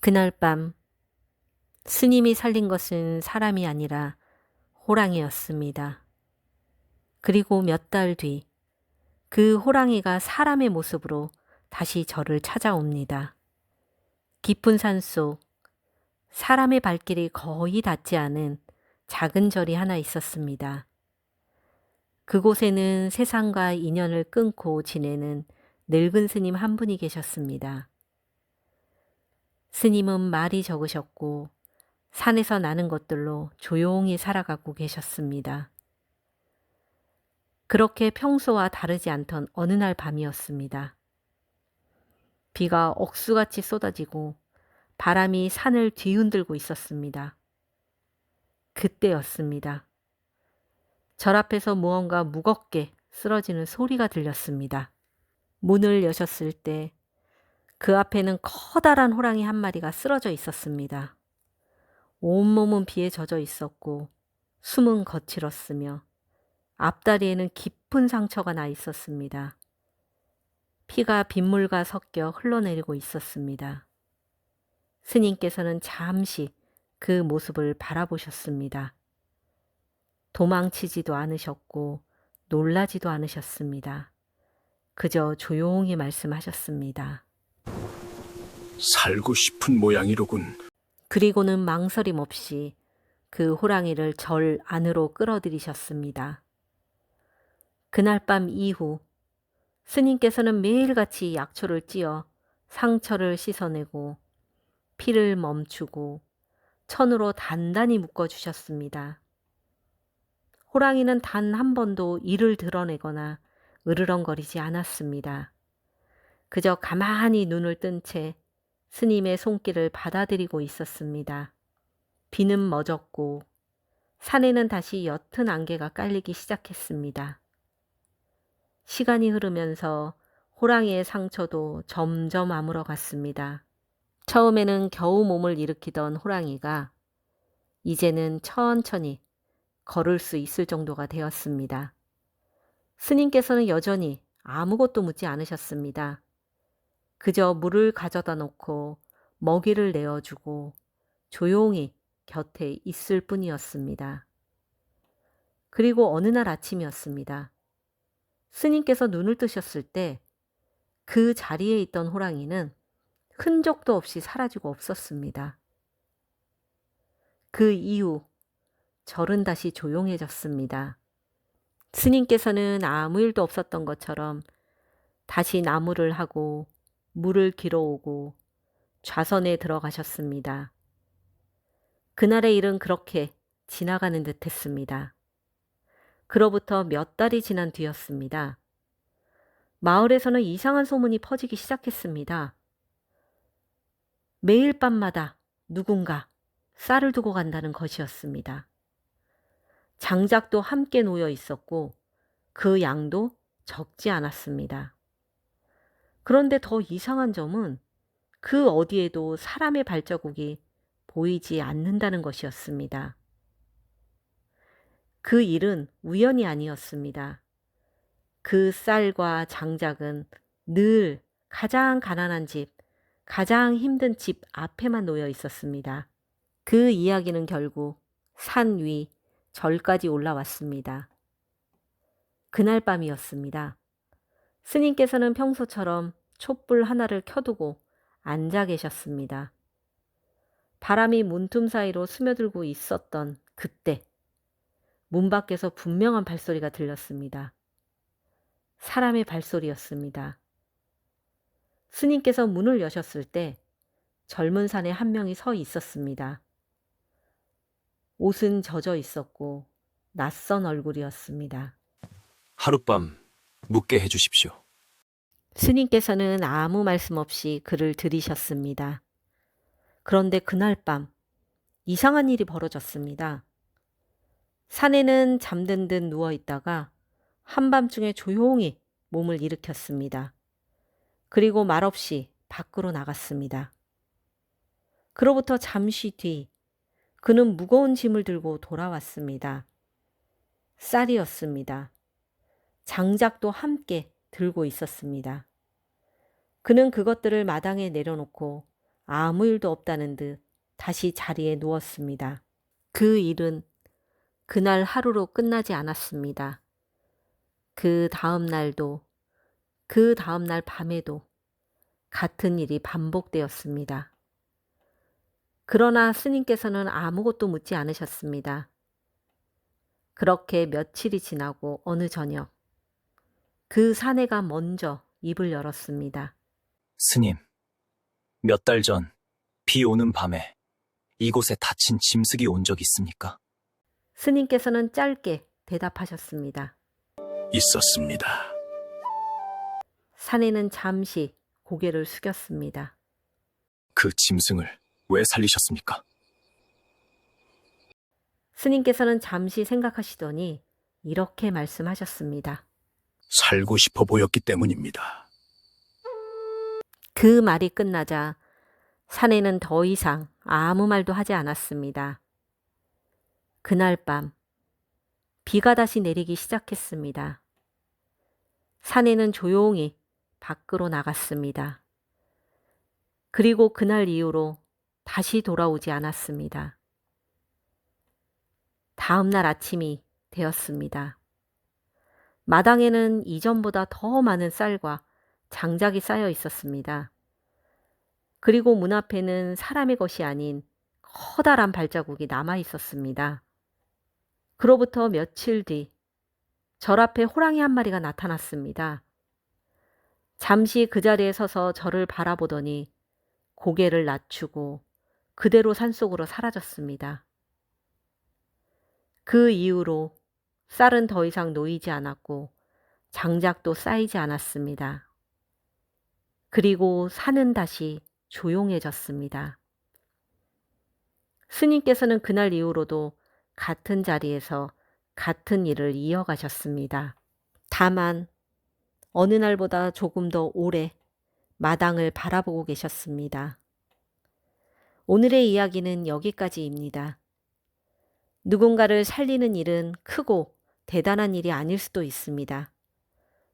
그날 밤 스님이 살린 것은 사람이 아니라 호랑이였습니다. 그리고 몇 달 뒤 그 호랑이가 사람의 모습으로 다시 저를 찾아옵니다. 깊은 산속 사람의 발길이 거의 닿지 않은 작은 절이 하나 있었습니다. 그곳에는 세상과 인연을 끊고 지내는 늙은 스님 한 분이 계셨습니다. 스님은 말이 적으셨고 산에서 나는 것들로 조용히 살아가고 계셨습니다. 그렇게 평소와 다르지 않던 어느 날 밤이었습니다. 비가 억수같이 쏟아지고 바람이 산을 뒤흔들고 있었습니다. 그때였습니다. 절 앞에서 무언가 무겁게 쓰러지는 소리가 들렸습니다. 문을 여셨을 때 그 앞에는 커다란 호랑이 한 마리가 쓰러져 있었습니다. 온몸은 비에 젖어 있었고 숨은 거칠었으며 앞다리에는 깊은 상처가 나 있었습니다. 피가 빗물과 섞여 흘러내리고 있었습니다. 스님께서는 잠시 그 모습을 바라보셨습니다. 도망치지도 않으셨고 놀라지도 않으셨습니다. 그저 조용히 말씀하셨습니다. 살고 싶은 모양이로군. 그리고는 망설임 없이 그 호랑이를 절 안으로 끌어들이셨습니다. 그날 밤 이후 스님께서는 매일같이 약초를 찧어 상처를 씻어내고 피를 멈추고 천으로 단단히 묶어주셨습니다. 호랑이는 단 한 번도 이를 드러내거나 으르렁거리지 않았습니다. 그저 가만히 눈을 뜬 채 스님의 손길을 받아들이고 있었습니다. 비는 멎었고 산에는 다시 옅은 안개가 깔리기 시작했습니다. 시간이 흐르면서 호랑이의 상처도 점점 아물어갔습니다. 처음에는 겨우 몸을 일으키던 호랑이가 이제는 천천히 걸을 수 있을 정도가 되었습니다. 스님께서는 여전히 아무것도 묻지 않으셨습니다. 그저 물을 가져다 놓고 먹이를 내어주고 조용히 곁에 있을 뿐이었습니다. 그리고 어느 날 아침이었습니다. 스님께서 눈을 뜨셨을 때 그 자리에 있던 호랑이는 흔적도 없이 사라지고 없었습니다. 그 이후 절은 다시 조용해졌습니다. 스님께서는 아무 일도 없었던 것처럼 다시 나무를 하고 물을 길어오고 좌선에 들어가셨습니다. 그날의 일은 그렇게 지나가는 듯 했습니다. 그로부터 몇 달이 지난 뒤였습니다. 마을에서는 이상한 소문이 퍼지기 시작했습니다. 매일 밤마다 누군가 쌀을 두고 간다는 것이었습니다. 장작도 함께 놓여 있었고 그 양도 적지 않았습니다. 그런데 더 이상한 점은 그 어디에도 사람의 발자국이 보이지 않는다는 것이었습니다. 그 일은 우연이 아니었습니다. 그 쌀과 장작은 늘 가장 가난한 집, 가장 힘든 집 앞에만 놓여 있었습니다. 그 이야기는 결국 산 위 절까지 올라왔습니다. 그날 밤이었습니다. 스님께서는 평소처럼 촛불 하나를 켜두고 앉아 계셨습니다. 바람이 문틈 사이로 스며들고 있었던 그때 문 밖에서 분명한 발소리가 들렸습니다. 사람의 발소리였습니다. 스님께서 문을 여셨을 때 젊은 산에 한 명이 서 있었습니다. 옷은 젖어 있었고 낯선 얼굴이었습니다. 하룻밤 묵게 해주십시오. 스님께서는 아무 말씀 없이 그를 들이셨습니다. 그런데 그날 밤 이상한 일이 벌어졌습니다. 산에는 잠든 듯 누워 있다가 한밤중에 조용히 몸을 일으켰습니다. 그리고 말없이 밖으로 나갔습니다. 그로부터 잠시 뒤 그는 무거운 짐을 들고 돌아왔습니다. 쌀이었습니다. 장작도 함께 들고 있었습니다. 그는 그것들을 마당에 내려놓고 아무 일도 없다는 듯 다시 자리에 누웠습니다. 그 일은 그날 하루로 끝나지 않았습니다. 그 다음 날도, 그 다음 날 밤에도 같은 일이 반복되었습니다. 그러나 스님께서는 아무것도 묻지 않으셨습니다. 그렇게 며칠이 지나고 어느 저녁, 그 사내가 먼저 입을 열었습니다. 스님, 몇 달 전 비 오는 밤에 이곳에 다친 짐승이 온 적 있습니까? 스님께서는 짧게 대답하셨습니다. 있었습니다. 사내는 잠시 고개를 숙였습니다. 그 짐승을 왜 살리셨습니까? 스님께서는 잠시 생각하시더니 이렇게 말씀하셨습니다. 살고 싶어 보였기 때문입니다. 그 말이 끝나자 사내는 더 이상 아무 말도 하지 않았습니다. 그날 밤 비가 다시 내리기 시작했습니다. 사내는 조용히 밖으로 나갔습니다. 그리고 그날 이후로 다시 돌아오지 않았습니다. 다음 날 아침이 되었습니다. 마당에는 이전보다 더 많은 쌀과 장작이 쌓여 있었습니다. 그리고 문 앞에는 사람의 것이 아닌 커다란 발자국이 남아 있었습니다. 그로부터 며칠 뒤 절 앞에 호랑이 한 마리가 나타났습니다. 잠시 그 자리에 서서 저를 바라보더니 고개를 낮추고 그대로 산속으로 사라졌습니다. 그 이후로 쌀은 더 이상 놓이지 않았고 장작도 쌓이지 않았습니다. 그리고 산은 다시 조용해졌습니다. 스님께서는 그날 이후로도 같은 자리에서 같은 일을 이어가셨습니다. 다만 어느 날보다 조금 더 오래 마당을 바라보고 계셨습니다. 오늘의 이야기는 여기까지입니다. 누군가를 살리는 일은 크고 대단한 일이 아닐 수도 있습니다.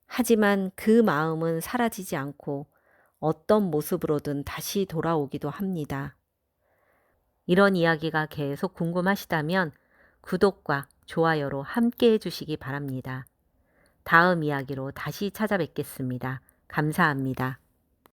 하지만 그 마음은 사라지지 않고 어떤 모습으로든 다시 돌아오기도 합니다. 이런 이야기가 계속 궁금하시다면 구독과 좋아요로 함께 해주시기 바랍니다. 다음 이야기로 다시 찾아뵙겠습니다. 감사합니다.